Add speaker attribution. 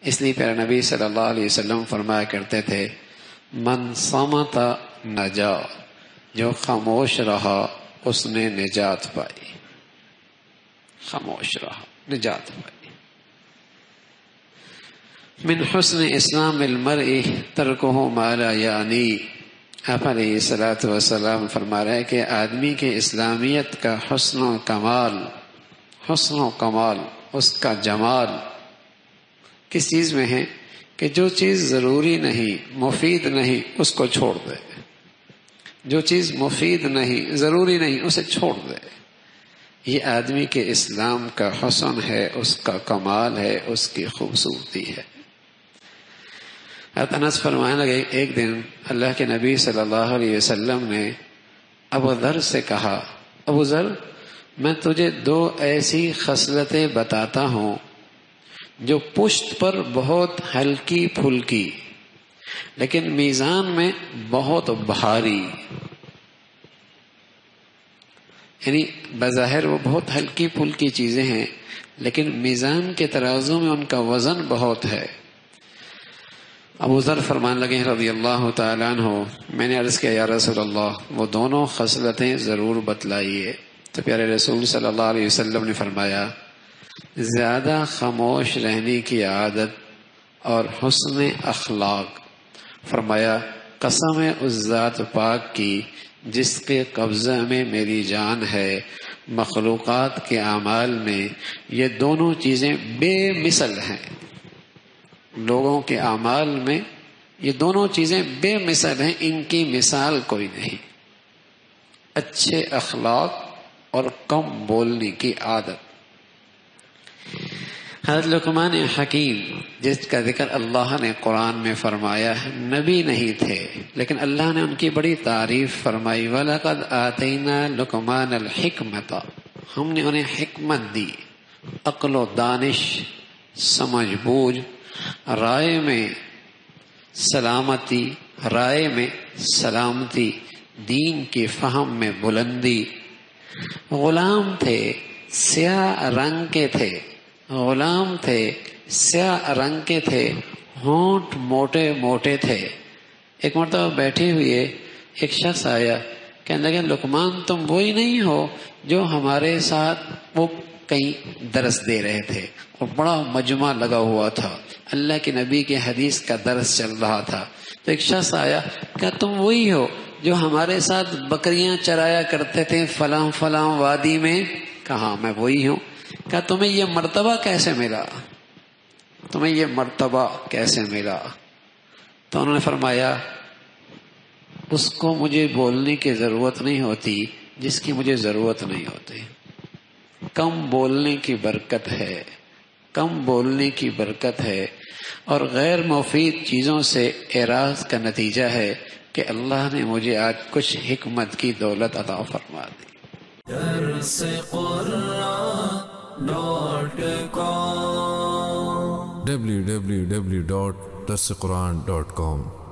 Speaker 1: اس لیے پیارے نبی صلی اللہ علیہ وسلم فرمایا کرتے تھے من صمت نجا، جو خاموش رہا اس نے نجات پائی، خاموش رہا نجات پائی۔ من حسن اسلام المرء ترکہ ما لا یعنی، آپ علیہ الصلوۃ والسلام فرما رہے ہیں کہ آدمی کے اسلامیت کا حسن و کمال، اس کا جمال کس چیز میں ہے کہ جو چیز ضروری نہیں، مفید نہیں، اس کو چھوڑ دے۔ جو چیز مفید نہیں، ضروری نہیں، اسے چھوڑ دے۔ یہ آدمی کے اسلام کا حسن ہے، اس کا کمال ہے، اس کی خوبصورتی ہے۔ انس فرمانے لگے ایک دن اللہ کے نبی صلی اللہ علیہ وسلم نے ابو ذر سے کہا، ابو ذر میں تجھے دو ایسی خصلتیں بتاتا ہوں جو پشت پر بہت ہلکی پھلکی لیکن میزان میں بہت بھاری، یعنی بظاہر وہ بہت ہلکی پھلکی چیزیں ہیں لیکن میزان کے ترازو میں ان کا وزن بہت ہے۔ ابو ذر فرمان لگے رضی اللہ تعالیٰ عنہ، میں نے عرض کیا یا رسول اللہ وہ دونوں خصلتیں ضرور بتلائیے۔ تو پیارے رسول صلی اللہ علیہ وسلم نے فرمایا زیادہ خاموش رہنے کی عادت اور حسن اخلاق۔ فرمایا قسم اس ذات پاک کی جس کے قبضہ میں میری جان ہے، مخلوقات کے اعمال میں یہ دونوں چیزیں بے مثل ہیں، لوگوں کے اعمال میں یہ دونوں چیزیں بے مثل ہیں، ان کی مثال کوئی نہیں۔ اچھے اخلاق اور کم بولنے کی عادت۔ حضرت لقمان حکیم جس کا ذکر اللہ نے قرآن میں فرمایا، نبی نہیں تھے لیکن اللہ نے ان کی بڑی تعریف فرمائی، وَلَقَدْ آتَيْنَا لُقْمَانَ الْحِكْمَةَ، ہم نے انہیں حکمت دی، عقل و دانش، سمجھ بوجھ، رائے میں سلامتی، دین کی فہم میں بلندی۔ غلام تھے سیاہ رنگ کے تھے، ہونٹ موٹے موٹے تھے۔ ایک مرتبہ بیٹھے ہوئے ایک شخص آیا، کہنے لگا لقمان تم وہی نہیں ہو جو ہمارے ساتھ وہ کہیں درس دے رہے تھے، اور بڑا مجمع لگا ہوا تھا، اللہ کے نبی کے حدیث کا درس چل رہا تھا۔ تو ایک شخص آیا کہ تم وہی ہو جو ہمارے ساتھ بکریاں چرایا کرتے تھے فلاں فلاں وادی میں؟ کہا میں وہی ہوں۔ کہا تمہیں یہ مرتبہ کیسے ملا؟ تو انہوں نے فرمایا اس کو مجھے بولنے کی ضرورت نہیں ہوتی جس کی مجھے ضرورت نہیں ہوتی۔ کم بولنے کی برکت ہے اور غیر مفید چیزوں سے اعراض کا نتیجہ ہے کہ اللہ نے مجھے آج کچھ حکمت کی دولت عطا فرما دی۔
Speaker 2: www.darsequran.com